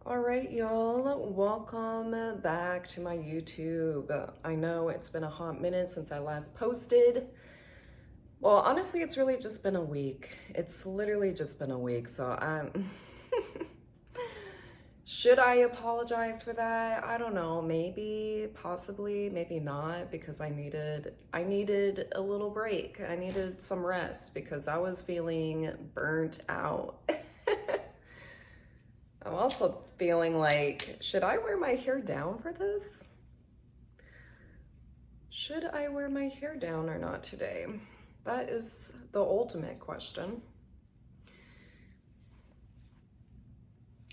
All right, y'all, welcome back to my YouTube. I know it's been a hot minute since I last posted. Well, honestly, it's really just been a week. It's literally just been a week, so I'm should I apologize for that? I don't know, maybe, possibly, maybe not, because I needed a little break. I needed some rest because I was feeling burnt out. I'm also feeling like, should I wear my hair down for this? Should I wear my hair down or not today? That is the ultimate question.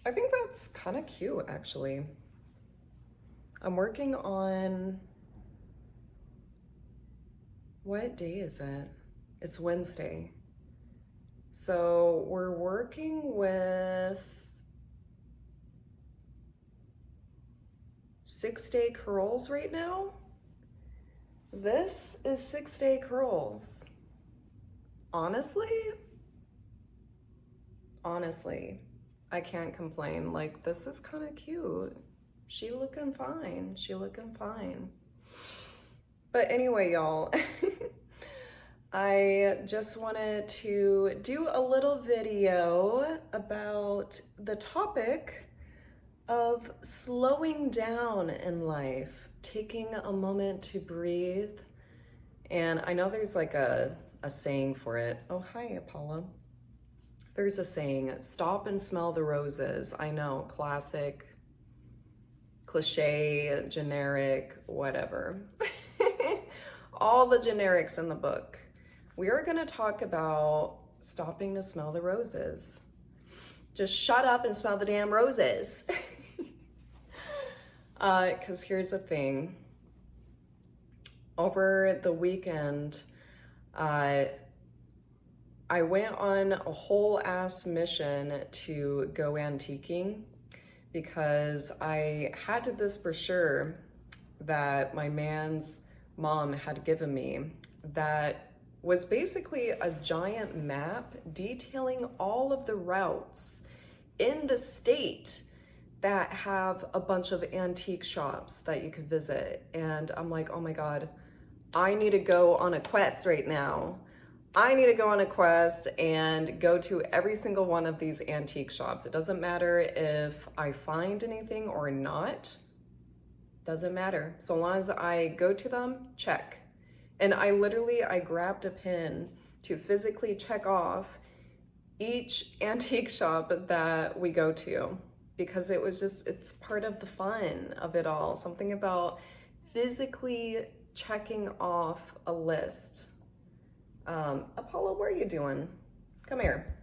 I think that's kind of cute, actually. I'm working on, what day is it? It's Wednesday. So we're working with 6-day curls right now. This is 6-day curls. Honestly, I can't complain. Like, this is kind of cute. She looking fine. She looking fine. But anyway, y'all, I just wanted to do a little video about the topic of slowing down in life, taking a moment to breathe. And I know there's like a saying for it. Oh, hi, Apollo. There's a saying, stop and smell the roses. I know, classic, cliche, generic, whatever. All the generics in the book. We are gonna talk about stopping to smell the roses. Just shut up and smell the damn roses. Because here's the thing. Over the weekend, I went on a whole ass mission to go antiquing because I had this brochure that my man's mom had given me that was basically a giant map detailing all of the routes in the state that have a bunch of antique shops that you could visit. And I'm like, oh my God, I need to go on a quest right now. I need to go on a quest and go to every single one of these antique shops. It doesn't matter if I find anything or not. Doesn't matter. So long as I go to them, check. And I grabbed a pen to physically check off each antique shop that we go to because it's part of the fun of it all. Something about physically checking off a list. Apollo, what are you doing? Come here.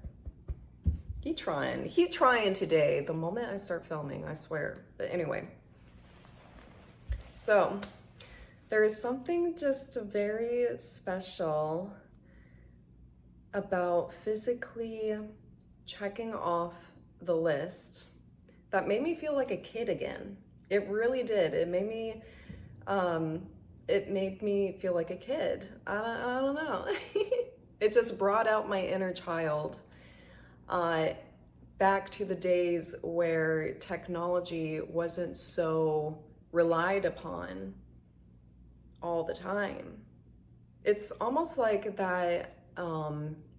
He trying today. The moment I start filming, I swear. But anyway, so there is something just very special about physically checking off the list that made me feel like a kid again. It really did. It made me feel like a kid. I don't know. It just brought out my inner child back to the days where technology wasn't so relied upon all the time. It's almost like that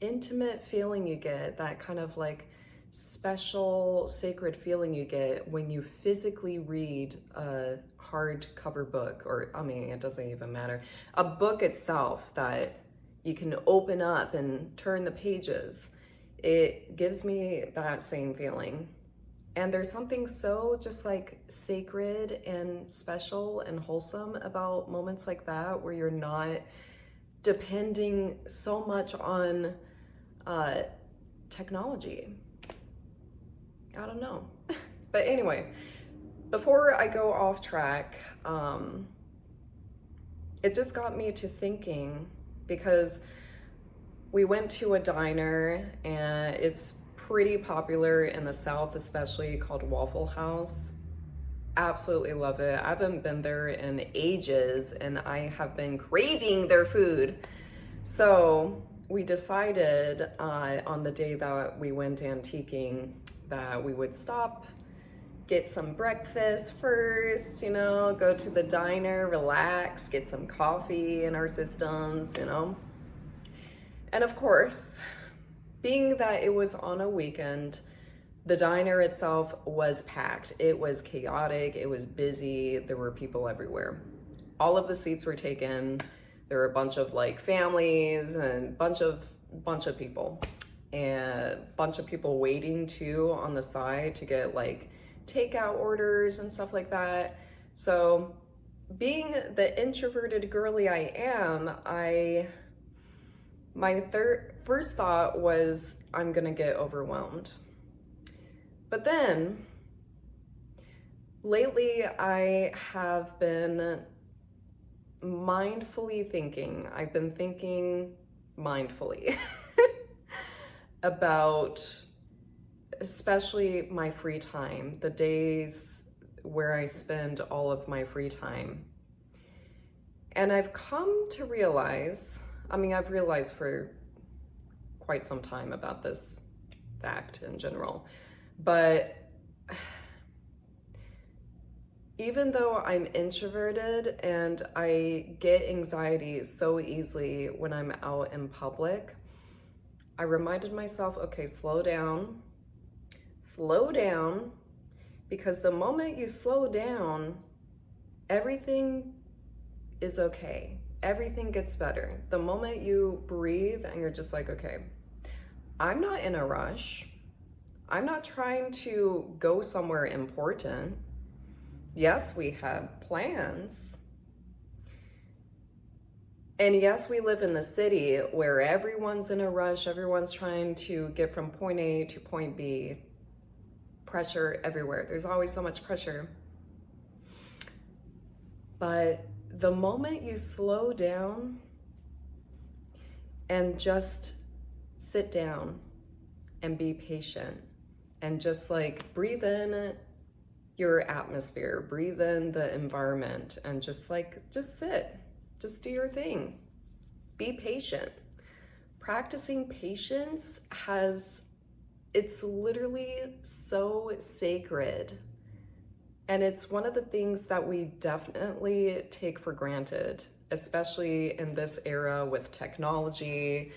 intimate feeling you get, that kind of like special sacred feeling you get when you physically read a hardcover book, or I mean, it doesn't even matter, a book itself that you can open up and turn the pages. It gives me that same feeling. And there's something so just like sacred and special and wholesome about moments like that where you're not depending so much on technology. I don't know. But anyway, before I go off track, it just got me to thinking because we went to a diner and it's pretty popular in the South, especially, called Waffle House. Absolutely love it. I haven't been there in ages and I have been craving their food. So we decided on the day that we went antiquing that we would stop get some breakfast first, you know, go to the diner, relax, get some coffee in our systems, you know. And of course, being that it was on a weekend, the diner itself was packed. It was chaotic, it was busy, there were people everywhere. All of the seats were taken. There were a bunch of like families and bunch of people. And a bunch of people waiting too on the side to get like takeout orders and stuff like that. So being the introverted girly I am, my first thought was I'm gonna get overwhelmed. But then lately I have been mindfully thinking. I've been thinking mindfully about especially my free time, the days where I spend all of my free time. And I've come to realize, I've realized for quite some time about this fact in general, but even though I'm introverted and I get anxiety so easily when I'm out in public, I reminded myself, okay, slow down, because the moment you slow down, everything is okay. Everything gets better. The moment you breathe and you're just like, okay, I'm not in a rush. I'm not trying to go somewhere important. Yes, we have plans. And yes, we live in the city where everyone's in a rush, everyone's trying to get from point A to point B. Pressure everywhere. There's always so much pressure. But the moment you slow down and just sit down and be patient and just like breathe in your atmosphere, breathe in the environment, and just sit. Just do your thing. Be patient. Practicing patience it's literally so sacred. And it's one of the things that we definitely take for granted, especially in this era with technology,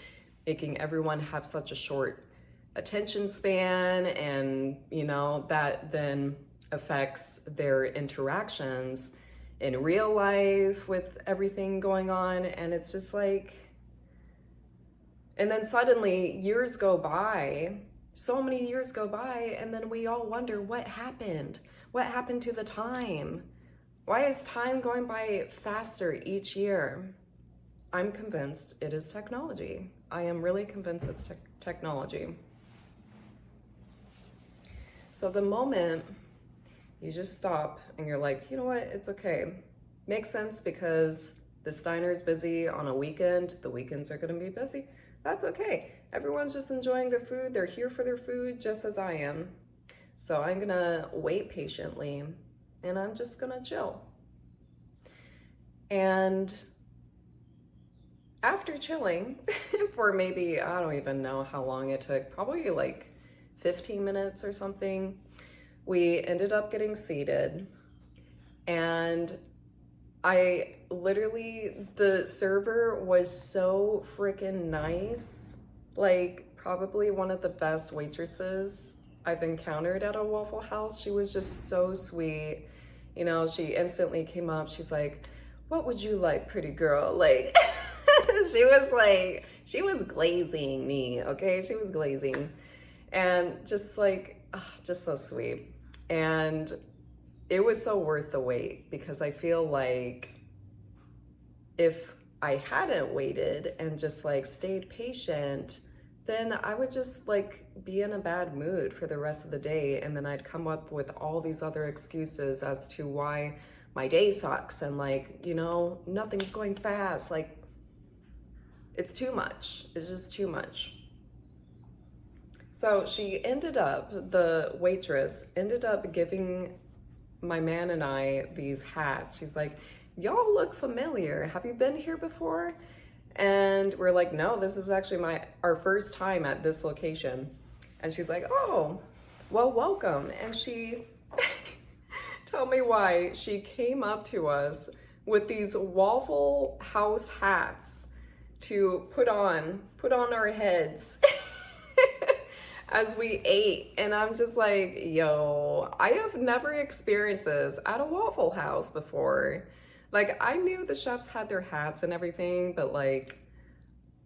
making everyone have such a short attention span, and you know, that then affects their interactions in real life with everything going on. And it's just like, and then suddenly years go by, so many years go by, and then we all wonder what happened. What happened to the time? Why is time going by faster each year? I'm convinced it is technology. I am really convinced it's technology. So the moment you just stop and you're like, you know what, it's okay. Makes sense because this diner is busy on a weekend. The weekends are gonna be busy. That's okay. Everyone's just enjoying their food. They're here for their food just as I am. So I'm gonna wait patiently and I'm just gonna chill. And after chilling for maybe, I don't even know how long it took, probably like 15 minutes or something, we ended up getting seated, and the server was so freaking nice, like probably one of the best waitresses I've encountered at a Waffle House. She was just so sweet. You know, she instantly came up, she's like, what would you like, pretty girl? Like, she was glazing me, okay? She was glazing. And just like, just so sweet. And it was so worth the wait, because I feel like if I hadn't waited and just like stayed patient, then I would just like be in a bad mood for the rest of the day. And then I'd come up with all these other excuses as to why my day sucks. And like, you know, nothing's going fast. Like, it's too much. It's just too much. So the waitress ended up giving my man and I these hats. She's like, y'all look familiar. Have you been here before? And we're like, no, this is actually our first time at this location. And she's like, oh, well, welcome. And she Tell me why she came up to us with these Waffle House hats to put on our heads as we ate. And I'm just like, yo, I have never experienced this at a Waffle House before. Like, I knew the chefs had their hats and everything, but like,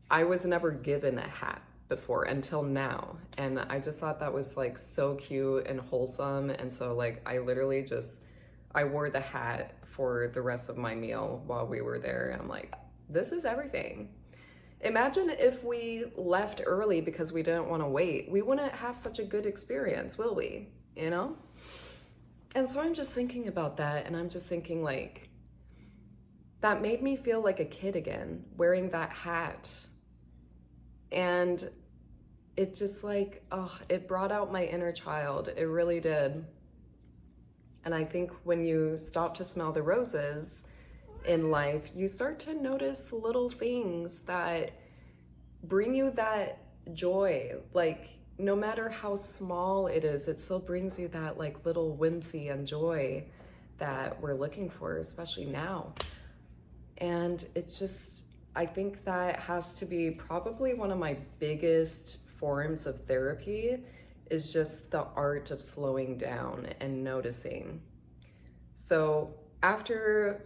I was never given a hat before until now. And I just thought that was like so cute and wholesome. And so like, I wore the hat for the rest of my meal while we were there. I'm like, this is everything. Imagine if we left early because we didn't want to wait. We wouldn't have such a good experience, will we? You know? And so I'm just thinking about that, and I'm just thinking like, that made me feel like a kid again, wearing that hat. And it just like, oh, it brought out my inner child. It really did. And I think when you stop to smell the roses in life, you start to notice little things that bring you that joy. Like, no matter how small it is, it still brings you that like little whimsy and joy that we're looking for, especially now. And it's just, I think that has to be probably one of my biggest forms of therapy, is just the art of slowing down and noticing. So after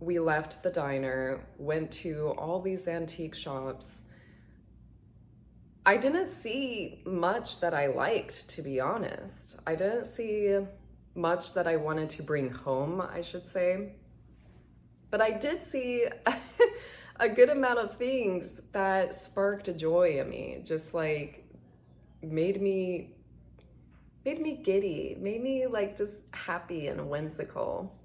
we left the diner, went to all these antique shops, I didn't see much that I liked, to be honest. I didn't see much that I wanted to bring home, I should say. But I did see a good amount of things that sparked a joy in me, just like made me giddy, made me like just happy and whimsical.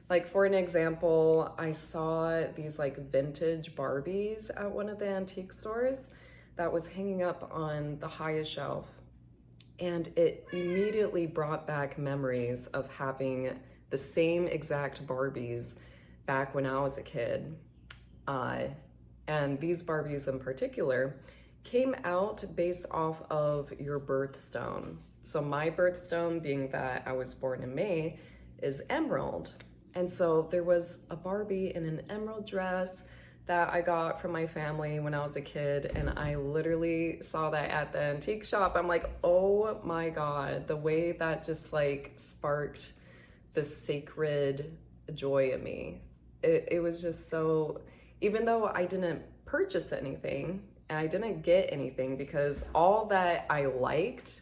Like, for an example, I saw these like vintage Barbies at one of the antique stores that was hanging up on the highest shelf. And it immediately brought back memories of having the same exact Barbies back when I was a kid. And these Barbies in particular came out based off of your birthstone. So my birthstone, being that I was born in May, is emerald. And so there was a Barbie in an emerald dress that I got from my family when I was a kid, and I literally saw that at the antique shop. I'm like, oh my God, the way that just like sparked this sacred joy in me. It was just so, even though I didn't purchase anything, and I didn't get anything, because all that I liked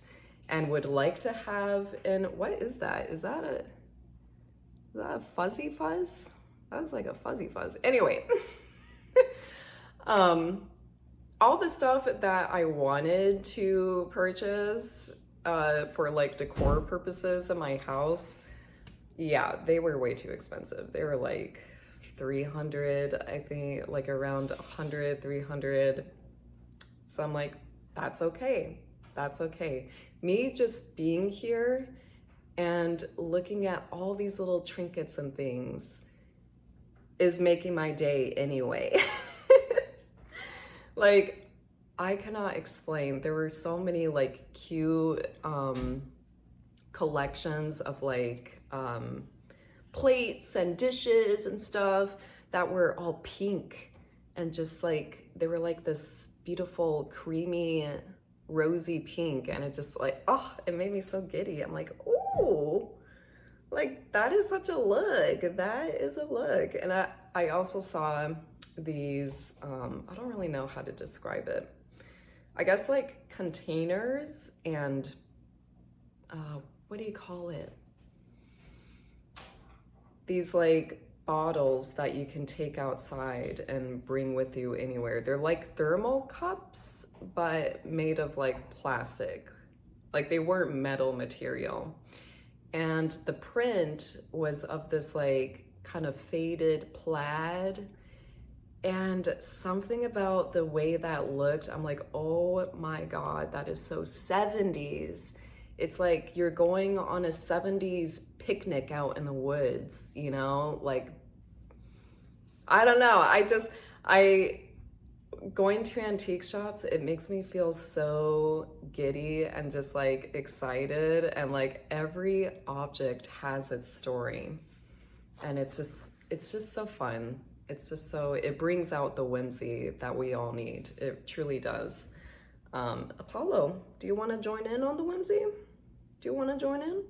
and would like to have, and what is that? Is that a fuzzy fuzz? That was like a fuzzy fuzz. Anyway, all the stuff that I wanted to purchase for like decor purposes in my house, yeah, they were way too expensive. They were like 300, I think, like around 100, 300. So I'm like, that's okay. That's okay. Me just being here and looking at all these little trinkets and things is making my day anyway. Like, I cannot explain. There were so many like cute collections of like plates and dishes and stuff that were all pink, and just like, they were like this beautiful creamy rosy pink, and it just like, oh, it made me so giddy. I'm like, ooh, like that is such a look. That is a look. And I also saw these, I don't really know how to describe it. I guess like containers and what do you call it? These like bottles that you can take outside and bring with you anywhere. They're like thermal cups, but made of like plastic. Like, they weren't metal material. And the print was of this like kind of faded plaid. And something about the way that looked, I'm like, oh my God, that is so 70s. It's like you're going on a 70s picnic out in the woods, you know? Like, I don't know. going to antique shops, it makes me feel so giddy and just like excited, and like every object has its story, and it's just so fun. It's just so, it brings out the whimsy that we all need. It truly does. Apollo, do you want to join in on the whimsy? Do you want to join in?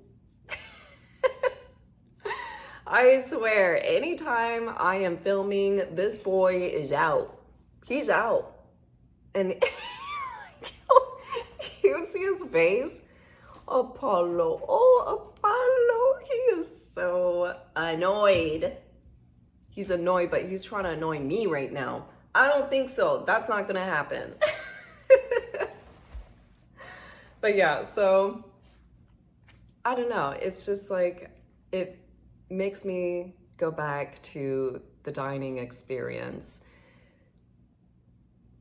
I swear, anytime I am filming, this boy is out. He's out. And you see his face? Apollo. Oh, Apollo. He is so annoyed. He's annoyed, but he's trying to annoy me right now. I don't think so. That's not gonna happen. But yeah, so I don't know. It's just like, it makes me go back to the dining experience.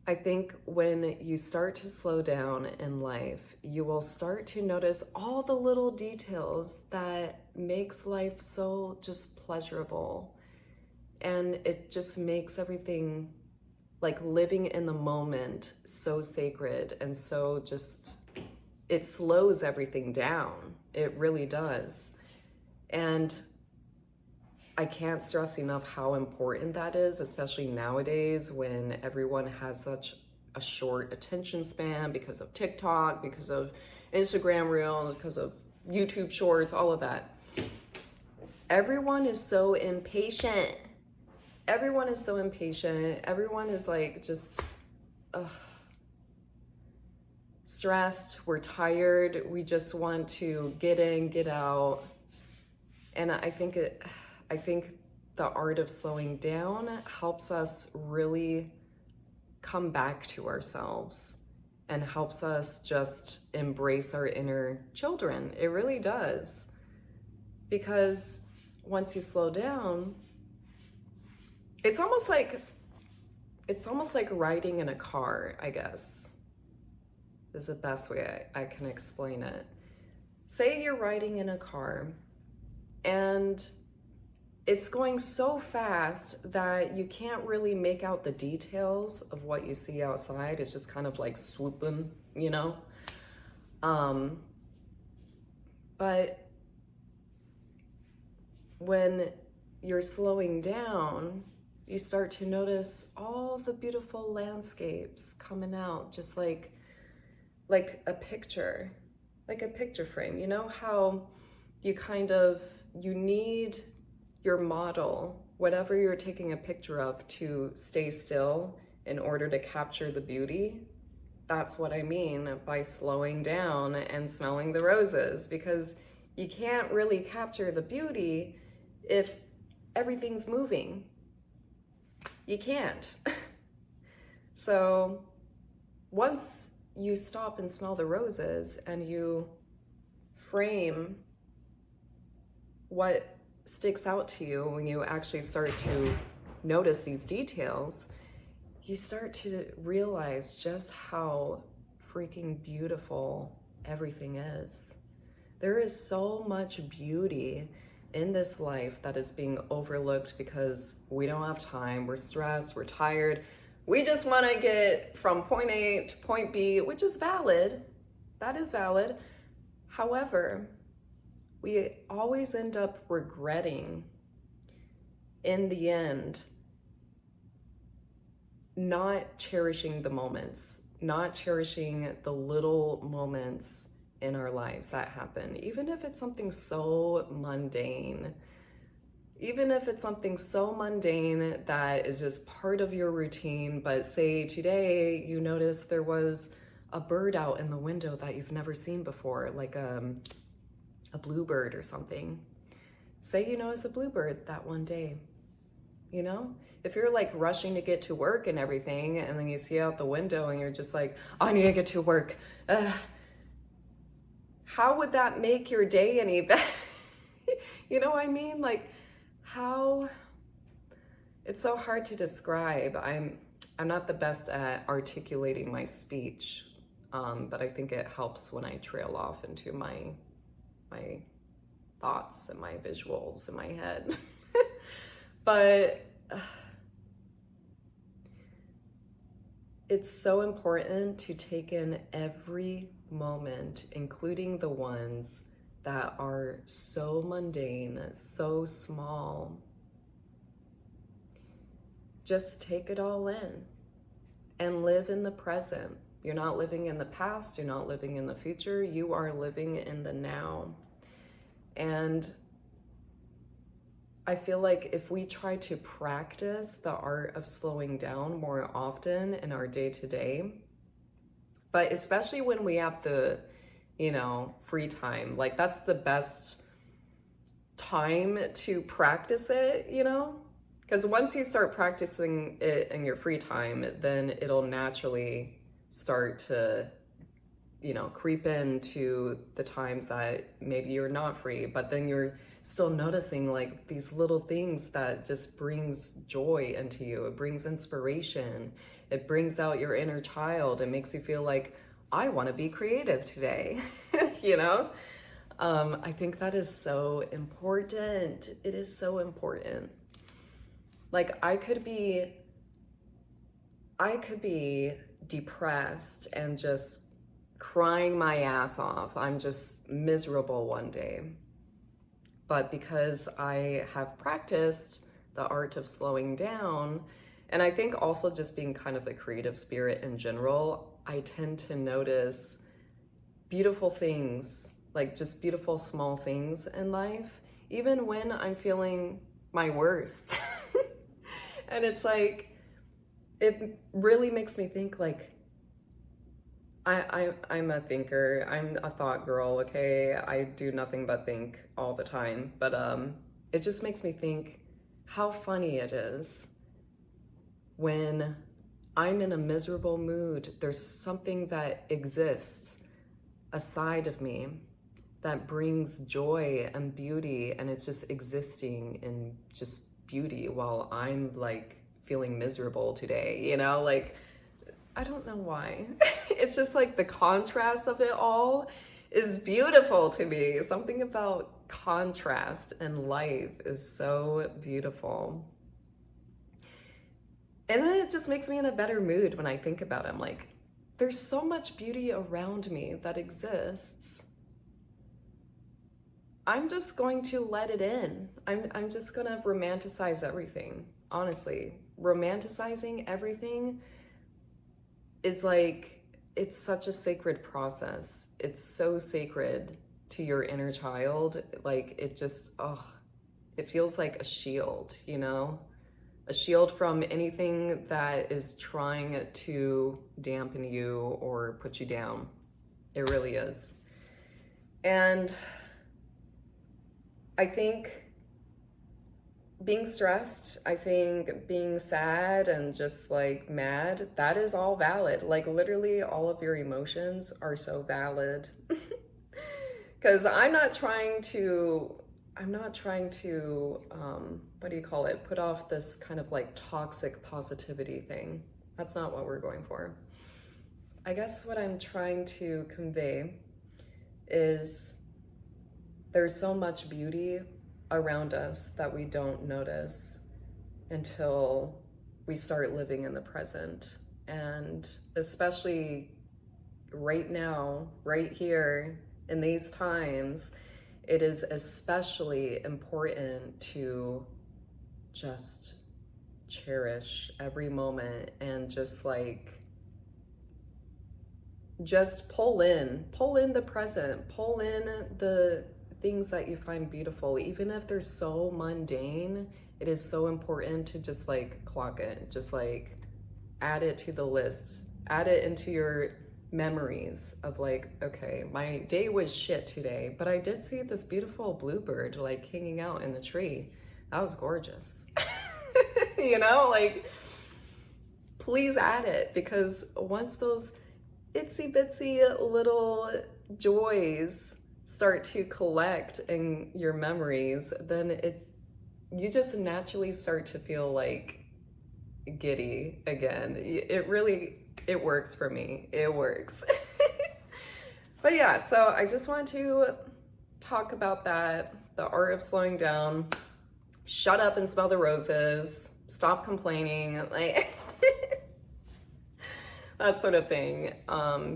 I think when you start to slow down in life, you will start to notice all the little details that makes life so just pleasurable. And it just makes everything, like living in the moment, so sacred and so just, it slows everything down. It really does. And I can't stress enough how important that is, especially nowadays when everyone has such a short attention span because of TikTok, because of Instagram Reels, because of YouTube Shorts, all of that. Everyone is so impatient. Everyone is so impatient. Everyone is like just stressed. We're tired. We just want to get in, get out. And I think the art of slowing down helps us really come back to ourselves and helps us just embrace our inner children. It really does. Because once you slow down, it's almost like riding in a car, I guess, is the best way I can explain it. Say you're riding in a car and it's going so fast that you can't really make out the details of what you see outside. It's just kind of like swooping, you know? But when you're slowing down, you start to notice all the beautiful landscapes coming out, just like a picture, like a picture frame. You know how you need your model, whatever you're taking a picture of, to stay still in order to capture the beauty? That's what I mean by slowing down and smelling the roses, because you can't really capture the beauty if everything's moving. You can't. So once you stop and smell the roses and you frame what sticks out to you when you actually start to notice these details, you start to realize just how freaking beautiful everything is. There is so much beauty in this life that is being overlooked because we don't have time, we're stressed, we're tired. We just want to get from point A to point B, which is valid. That is valid. However, we always end up regretting, in the end, not cherishing the moments, not cherishing the little moments in our lives that happen, even if it's something so mundane. Even if it's something so mundane that is just part of your routine, but say today you notice there was a bird out in the window that you've never seen before, like a bluebird or something. Say you notice a bluebird that one day, you know? If you're like rushing to get to work and everything, and then you see out the window and you're just like, I need to get to work. How would that make your day any better? You know what I mean? Like, how, it's so hard to describe. I'm not the best at articulating my speech, but I think it helps when I trail off into my thoughts and my visuals in my head. But It's so important to take in every moment, including the ones that are so mundane, so small. Just take it all in and live in the present. You're not living in the past, you're not living in the future, you are living in the now. And I feel like if we try to practice the art of slowing down more often in our day-to-day, but especially when we have the, free time, like that's the best time to practice it, Because once you start practicing it in your free time, then it'll naturally start to, creep into the times that maybe you're not free, but then you're still noticing like these little things that just brings joy into you. It brings inspiration. It brings out your inner child. It makes you feel like, I want to be creative today, I think that is so important. It is so important. Like I could be depressed and just crying my ass off. I'm just miserable one day. But because I have practiced the art of slowing down, and I think also just being kind of a creative spirit in general, I tend to notice beautiful things, like just beautiful small things in life, even when I'm feeling my worst. And it's like, it really makes me think like, I'm a thinker. I'm a thought girl, okay? I do nothing but think all the time. But it just makes me think how funny it is when I'm in a miserable mood. There's something that exists aside of me that brings joy and beauty, and it's just existing in just beauty while I'm like feeling miserable today, Like, I don't know why. It's just like the contrast of it all is beautiful to me. Something about contrast in life is so beautiful. And then it just makes me in a better mood when I think about it. I'm like, there's so much beauty around me that exists. I'm just going to let it in. I'm just gonna romanticize everything. Honestly, romanticizing everything is like, it's such a sacred process. It's so sacred to your inner child. Like it just, it feels like a shield, A shield from anything that is trying to dampen you or put you down. It really is. And I think being stressed, I think being sad and just like mad, that is all valid. Like literally all of your emotions are so valid. Because I'm not trying to, what do you call it? Put off this kind of like toxic positivity thing. That's not what we're going for. I guess what I'm trying to convey is there's so much beauty around us that we don't notice until we start living in the present. And especially right now, right here in these times, it is especially important to just cherish every moment and just pull in the present, pull in the things that you find beautiful, even if they're so mundane. It is so important to just like clock it, just like add it to the list, add it into your memories of like, okay, my day was shit today, but I did see this beautiful bluebird like hanging out in the tree. That was gorgeous. Like please add it, because once those itsy bitsy little joys start to collect in your memories, then you just naturally start to feel like giddy again. It works for me. It works. But yeah, so I just want to talk about that, the art of slowing down. Shut up and smell the roses. Stop complaining. Like that sort of thing,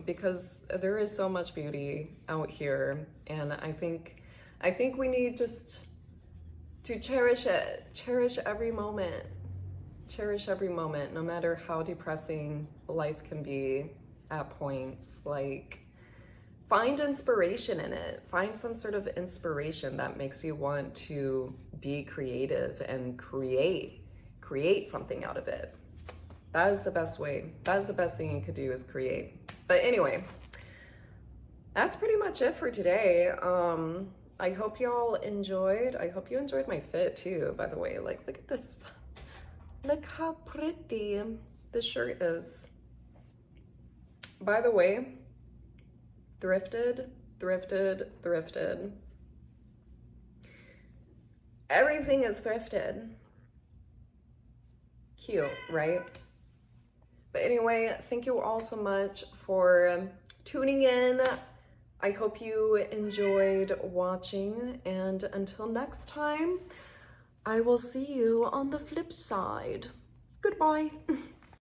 because there is so much beauty out here, and I think we need just to cherish it, cherish every moment, no matter how depressing life can be at points. Like, find inspiration in it. Find some sort of inspiration that makes you want to be creative and create something out of it. That is the best way. That is the best thing you could do, is create. But anyway, that's pretty much it for today. I hope y'all enjoyed. I hope you enjoyed my fit too, by the way. Like, look at this. Look how pretty this shirt is. By the way, thrifted. Everything is thrifted. Cute, right? But anyway, thank you all so much for tuning in. I hope you enjoyed watching, and until next time, I will see you on the flip side. Goodbye.